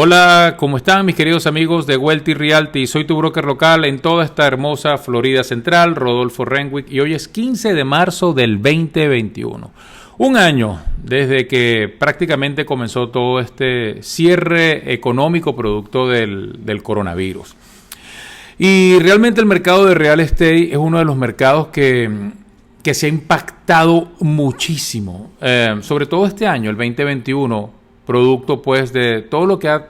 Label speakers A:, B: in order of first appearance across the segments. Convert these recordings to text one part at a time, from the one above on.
A: Hola, ¿cómo están mis queridos amigos de Wealthy Realty? Soy tu broker local en toda esta hermosa Florida Central, Rodolfo Renwick, y hoy es 15 de marzo del 2021. Un año desde que prácticamente comenzó todo este cierre económico producto del coronavirus. Y realmente el mercado de real estate es uno de los mercados que se ha impactado muchísimo, sobre todo este año, el 2021, producto pues de todo lo que ha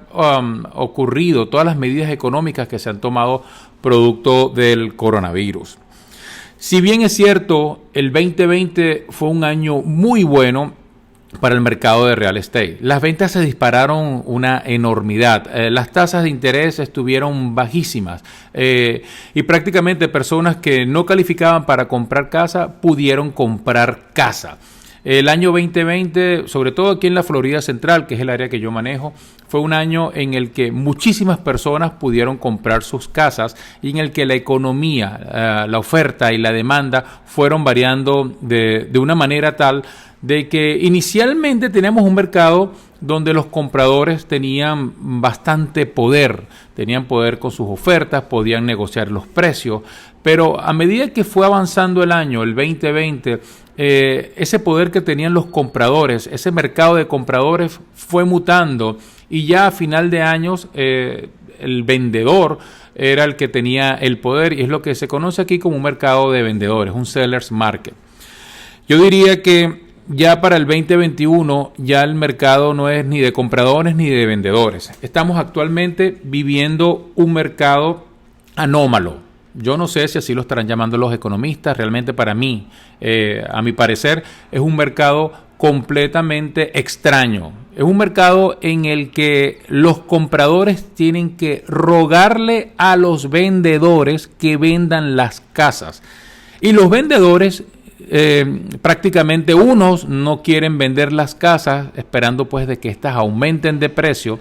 A: ocurrido, todas las medidas económicas que se han tomado producto del coronavirus. Si bien es cierto, el 2020 fue un año muy bueno para el mercado de real estate. Las ventas se dispararon una enormidad. Las tasas de interés estuvieron bajísimas y prácticamente personas que no calificaban para comprar casa pudieron comprar casa. El año 2020, sobre todo aquí en la Florida Central, que es el área que yo manejo, fue un año en el que muchísimas personas pudieron comprar sus casas y en el que la economía, la oferta y la demanda fueron variando de una manera tal de que inicialmente teníamos un mercado donde los compradores tenían bastante poder, tenían poder con sus ofertas, podían negociar los precios, pero a medida que fue avanzando el año, el 2020, ese poder que tenían los compradores, ese mercado de compradores fue mutando y ya a final de años el vendedor era el que tenía el poder y es lo que se conoce aquí como un mercado de vendedores, un seller's market. Yo diría que ya para el 2021 ya el mercado no es ni de compradores ni de vendedores. Estamos actualmente viviendo un mercado anómalo. Yo no sé si así lo estarán llamando los economistas. Realmente para mí, a mi parecer, es un mercado completamente extraño. Es un mercado en el que los compradores tienen que rogarle a los vendedores que vendan las casas. Y los vendedores prácticamente unos no quieren vender las casas esperando pues de que éstas aumenten de precio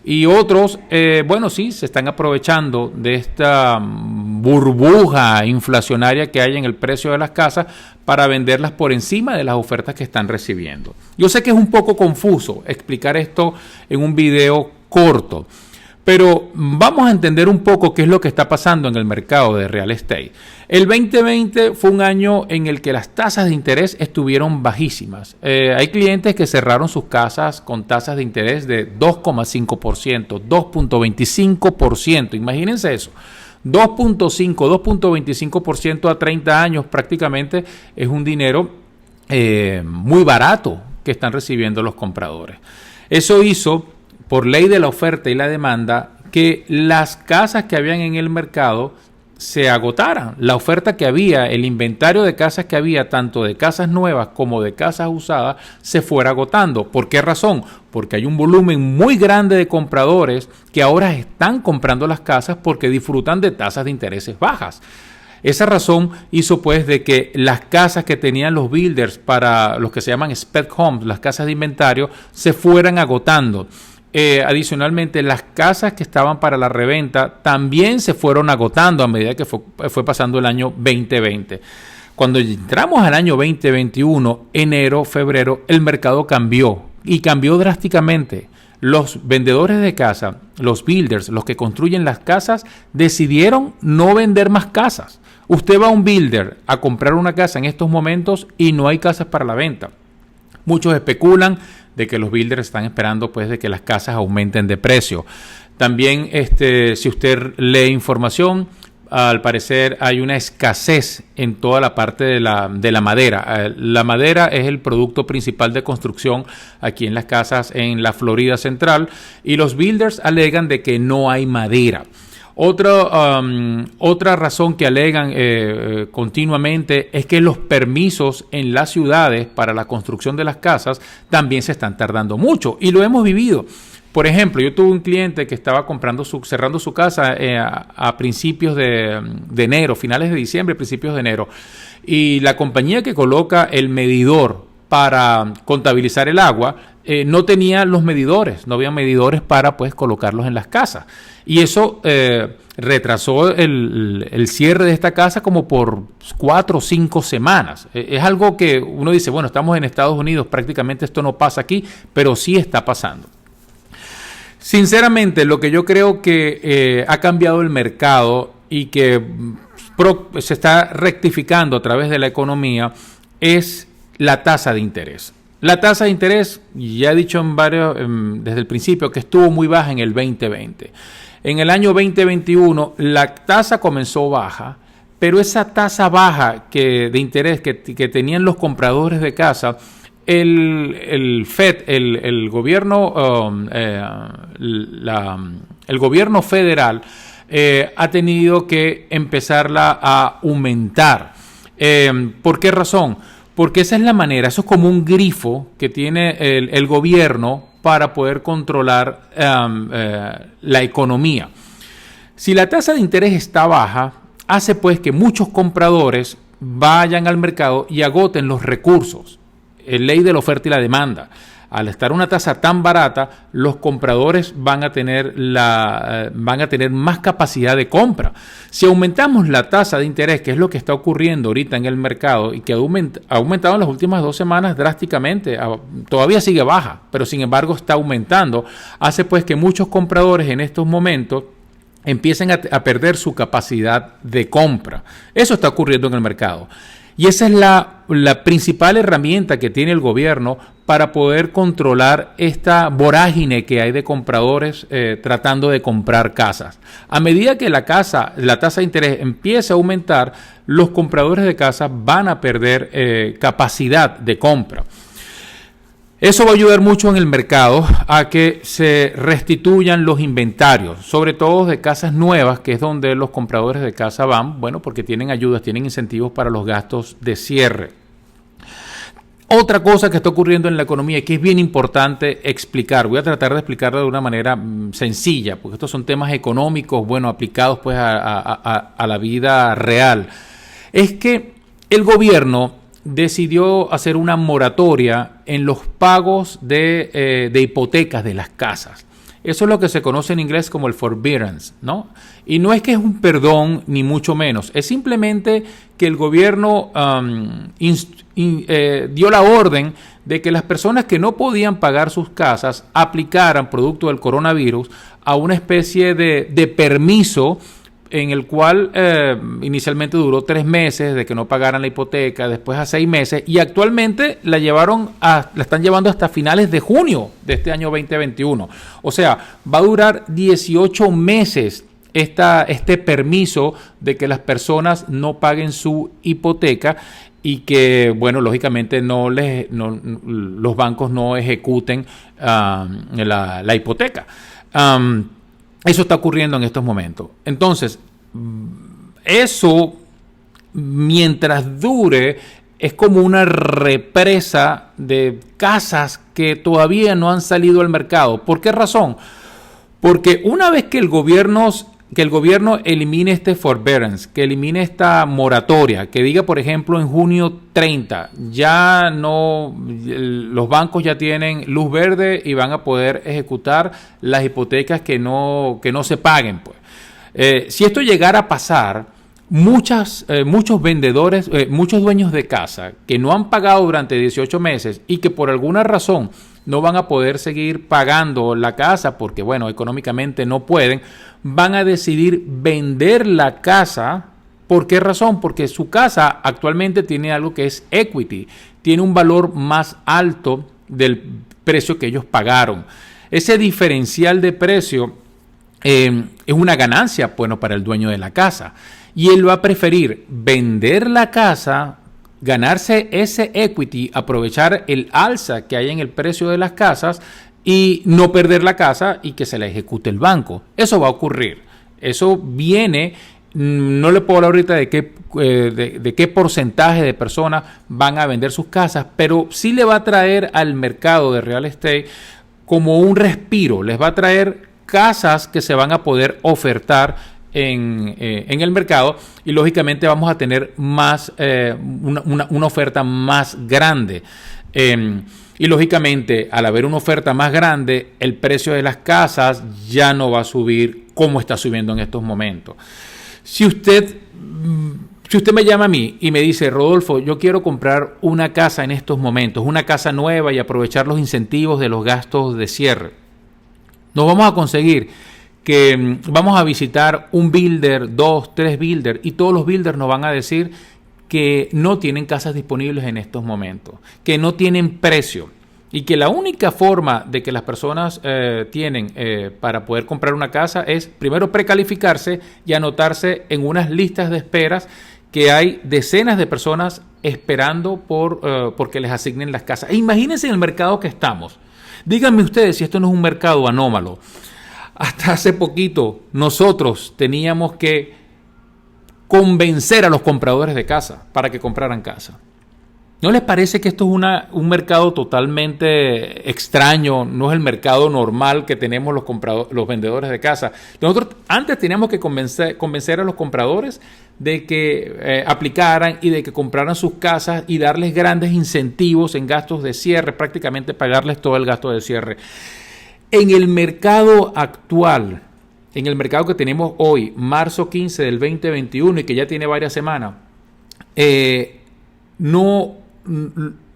A: y otros, bueno sí, se están aprovechando de esta burbuja inflacionaria que hay en el precio de las casas para venderlas por encima de las ofertas que están recibiendo. Yo sé que es un poco confuso explicar esto en un video corto, pero vamos a entender un poco qué es lo que está pasando en el mercado de real estate. El 2020 fue un año en el que las tasas de interés estuvieron bajísimas. Hay clientes que cerraron sus casas con tasas de interés de 2,5%, 2,25%. Imagínense eso. 2,5, 2,25% a 30 años prácticamente es un dinero muy barato que están recibiendo los compradores. Eso hizo, por ley de la oferta y la demanda, que las casas que habían en el mercado se agotaran. La oferta que había, el inventario de casas que había, tanto de casas nuevas como de casas usadas, se fuera agotando. ¿Por qué razón? Porque hay un volumen muy grande de compradores que ahora están comprando las casas porque disfrutan de tasas de intereses bajas. Esa razón hizo pues de que las casas que tenían los builders para los que se llaman spec homes, las casas de inventario, se fueran agotando. Adicionalmente, las casas que estaban para la reventa también se fueron agotando a medida que fue pasando el año 2020. Cuando entramos al año 2021, enero, febrero, el mercado cambió y cambió drásticamente. Los vendedores de casa, los builders, los que construyen las casas, decidieron no vender más casas. Usted va a un builder a comprar una casa en estos momentos y no hay casas para la venta. Muchos especulan de que los builders están esperando pues de que las casas aumenten de precio. También si usted lee información, al parecer hay una escasez en toda la parte de la madera. La madera es el producto principal de construcción aquí en las casas en la Florida Central y los builders alegan de que no hay madera. Otra razón que alegan continuamente es que los permisos en las ciudades para la construcción de las casas también se están tardando mucho y lo hemos vivido. Por ejemplo, yo tuve un cliente que estaba cerrando su casa a principios de enero, finales de diciembre, principios de enero, y la compañía que coloca el medidor para contabilizar el agua no tenía los medidores, no había medidores para pues colocarlos en las casas. Y eso retrasó el cierre de esta casa como por 4 o 5 semanas. Es algo que uno dice, bueno, estamos en Estados Unidos, prácticamente esto no pasa aquí, pero sí está pasando. Sinceramente, lo que yo creo que ha cambiado el mercado y que se está rectificando a través de la economía es la tasa de interés. La tasa de interés, ya he dicho desde el principio, que estuvo muy baja en el 2020. En el año 2021 la tasa comenzó baja, pero esa tasa baja de interés que tenían los compradores de casa, el Fed, el gobierno, el gobierno federal ha tenido que empezarla a aumentar. ¿Por qué razón? Porque esa es la manera, eso es como un grifo que tiene el gobierno para poder controlar la economía. Si la tasa de interés está baja, hace pues que muchos compradores vayan al mercado y agoten los recursos. Ley de la oferta y la demanda. Al estar una tasa tan barata, los compradores van a tener más capacidad de compra. Si aumentamos la tasa de interés, que es lo que está ocurriendo ahorita en el mercado y que ha aumentado en las últimas 2 semanas drásticamente, todavía sigue baja, pero sin embargo está aumentando, hace pues que muchos compradores en estos momentos empiecen a perder su capacidad de compra. Eso está ocurriendo en el mercado. Y esa es la principal herramienta que tiene el gobierno para poder controlar esta vorágine que hay de compradores tratando de comprar casas. A medida que la tasa de interés empiece a aumentar, los compradores de casas van a perder capacidad de compra. Eso va a ayudar mucho en el mercado a que se restituyan los inventarios, sobre todo de casas nuevas, que es donde los compradores de casa van, bueno, porque tienen ayudas, tienen incentivos para los gastos de cierre. Otra cosa que está ocurriendo en la economía y que es bien importante explicar, voy a tratar de explicarlo de una manera sencilla, porque estos son temas económicos, bueno, aplicados pues a la vida real, es que el gobierno decidió hacer una moratoria en los pagos de hipotecas de las casas. Eso es lo que se conoce en inglés como el forbearance, ¿no? Y no es que es un perdón, ni mucho menos. Es simplemente que el gobierno dio la orden de que las personas que no podían pagar sus casas aplicaran, producto del coronavirus, a una especie de permiso en el cual inicialmente duró 3 meses de que no pagaran la hipoteca, después a 6 meses, y actualmente la están llevando hasta finales de junio de este año 2021. O sea, va a durar 18 meses este permiso de que las personas no paguen su hipoteca y que, bueno, lógicamente los bancos no ejecuten la hipoteca. Eso está ocurriendo en estos momentos. Entonces, eso, mientras dure, es como una represa de casas que todavía no han salido al mercado. ¿Por qué razón? Porque una vez que el gobierno elimine este forbearance, que elimine esta moratoria, que diga, por ejemplo, en junio 30, ya no, los bancos ya tienen luz verde y van a poder ejecutar las hipotecas que no se paguen, pues. Si esto llegara a pasar, muchos vendedores, muchos dueños de casa que no han pagado durante 18 meses y que por alguna razón no van a poder seguir pagando la casa porque, bueno, económicamente no pueden, van a decidir vender la casa. ¿Por qué razón? Porque su casa actualmente tiene algo que es equity, tiene un valor más alto del precio que ellos pagaron. Ese diferencial de precio es una ganancia, bueno, para el dueño de la casa. Y él va a preferir vender la casa, ganarse ese equity, aprovechar el alza que hay en el precio de las casas y no perder la casa y que se la ejecute el banco. Eso va a ocurrir. Eso viene, no le puedo hablar ahorita de qué porcentaje de personas van a vender sus casas, pero sí le va a traer al mercado de real estate como un respiro. Les va a traer casas que se van a poder ofertar en el mercado y lógicamente vamos a tener más una oferta más grande. Y lógicamente, al haber una oferta más grande, el precio de las casas ya no va a subir como está subiendo en estos momentos. Si usted me llama a mí y me dice, Rodolfo, yo quiero comprar una casa en estos momentos, una casa nueva y aprovechar los incentivos de los gastos de cierre, Nos vamos a conseguir que vamos a visitar un builder, 2, 3 builders, y todos los builders nos van a decir que no tienen casas disponibles en estos momentos, que no tienen precio, y que la única forma de que las personas tienen para poder comprar una casa es primero precalificarse y anotarse en unas listas de esperas, que hay decenas de personas esperando porque les asignen las casas. E imagínense en el mercado que estamos. Díganme ustedes si esto no es un mercado anómalo. Hasta hace poquito nosotros teníamos que convencer a los compradores de casa para que compraran casa. ¿No les parece que esto es un mercado totalmente extraño? No es el mercado normal que tenemos los vendedores de casa. Nosotros antes teníamos que convencer a los compradores de que aplicaran y de que compraran sus casas y darles grandes incentivos en gastos de cierre, prácticamente pagarles todo el gasto de cierre. En el mercado actual, en el mercado que tenemos hoy, marzo 15 del 2021, y que ya tiene varias semanas,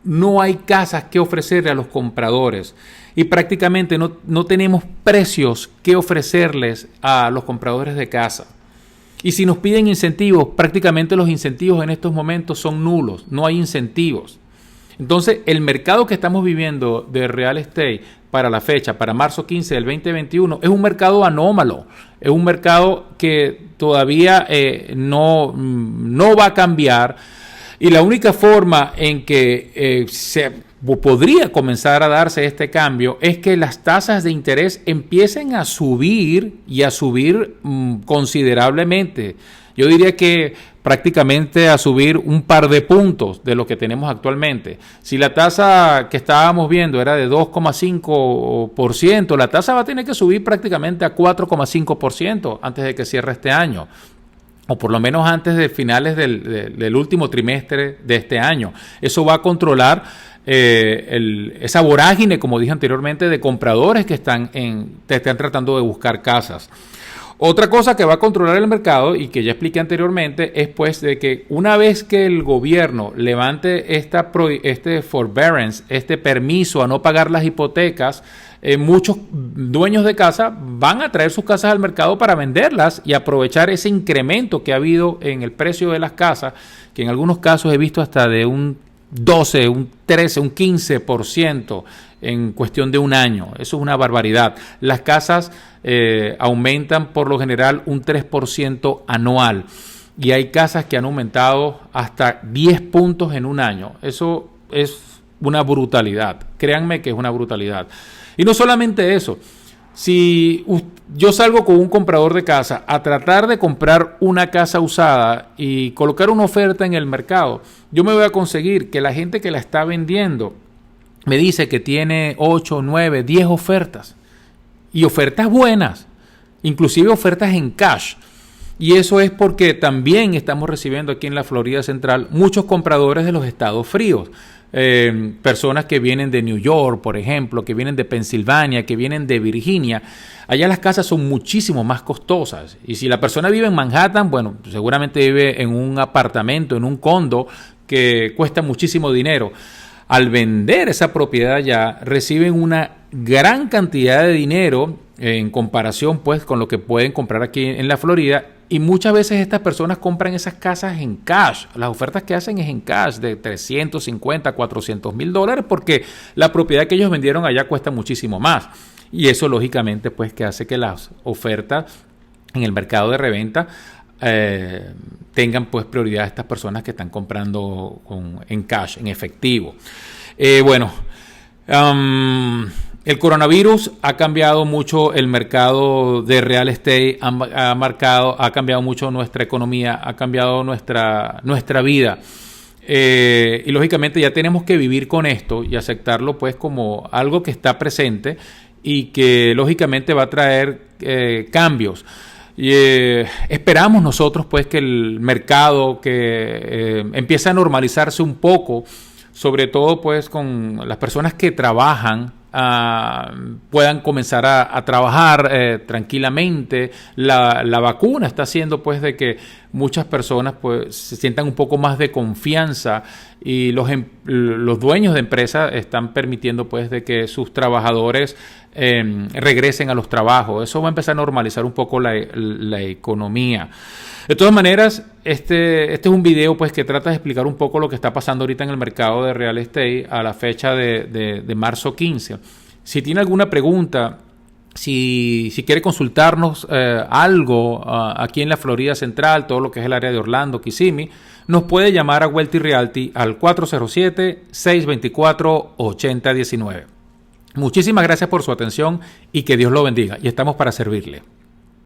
A: no hay casas que ofrecerle a los compradores, y prácticamente no tenemos precios que ofrecerles a los compradores de casa. Y si nos piden incentivos, prácticamente los incentivos en estos momentos son nulos, no hay incentivos. Entonces, el mercado que estamos viviendo de real estate para la fecha, para marzo 15 del 2021, es un mercado anómalo, es un mercado que todavía no va a cambiar, y la única forma en que se podría comenzar a darse este cambio es que las tasas de interés empiecen a subir, y a subir considerablemente. Yo diría que prácticamente a subir un par de puntos de lo que tenemos actualmente. Si la tasa que estábamos viendo era de 2,5%, la tasa va a tener que subir prácticamente a 4,5% antes de que cierre este año, o por lo menos antes de finales del último trimestre de este año. Eso va a controlar esa vorágine, como dije anteriormente, de compradores que están tratando de buscar casas. Otra cosa que va a controlar el mercado, y que ya expliqué anteriormente, es pues de que una vez que el gobierno levante este forbearance, este permiso a no pagar las hipotecas, muchos dueños de casa van a traer sus casas al mercado para venderlas y aprovechar ese incremento que ha habido en el precio de las casas, que en algunos casos he visto hasta de un 12, un 13, un 15% en cuestión de un año. Eso es una barbaridad. Las casas aumentan por lo general un 3% anual, y hay casas que han aumentado hasta 10 puntos en un año. Eso es una brutalidad. Créanme que es una brutalidad. Y no solamente eso. Si yo salgo con un comprador de casa a tratar de comprar una casa usada y colocar una oferta en el mercado, yo me voy a conseguir que la gente que la está vendiendo me dice que tiene 8, 9, 10 ofertas, y ofertas buenas, inclusive ofertas en cash. Y eso es porque también estamos recibiendo aquí en la Florida Central muchos compradores de los estados fríos. Personas que vienen de New York, por ejemplo, que vienen de Pensilvania, que vienen de Virginia. Allá las casas son muchísimo más costosas, y si la persona vive en Manhattan, bueno, seguramente vive en un apartamento, en un condo que cuesta muchísimo dinero. Al vender esa propiedad ya reciben una gran cantidad de dinero en comparación pues con lo que pueden comprar aquí en la Florida, y muchas veces estas personas compran esas casas en cash. Las ofertas que hacen es en cash de 350, 400 mil dólares, porque la propiedad que ellos vendieron allá cuesta muchísimo más, y eso lógicamente pues que hace que las ofertas en el mercado de reventa tengan pues prioridad a estas personas que están comprando en cash, en efectivo. El coronavirus ha cambiado mucho el mercado de real estate, ha cambiado mucho nuestra economía, ha cambiado nuestra vida. Y lógicamente ya tenemos que vivir con esto y aceptarlo pues como algo que está presente y que lógicamente va a traer cambios. Y esperamos nosotros pues que el mercado que empiece a normalizarse un poco, sobre todo pues con las personas que trabajan, puedan comenzar a trabajar tranquilamente. La vacuna está haciendo pues de que muchas personas pues se sientan un poco más de confianza y los dueños de empresas están permitiendo pues de que sus trabajadores regresen a los trabajos. Eso va a empezar a normalizar un poco la economía. De todas maneras, este es un video pues que trata de explicar un poco lo que está pasando ahorita en el mercado de real estate a la fecha de marzo 15. Si tiene alguna pregunta, si quiere consultarnos algo aquí en la Florida Central, todo lo que es el área de Orlando, Kissimmee, nos puede llamar a Wealthy Realty al 407-624-8019. Muchísimas gracias por su atención y que Dios lo bendiga. Y estamos para servirle.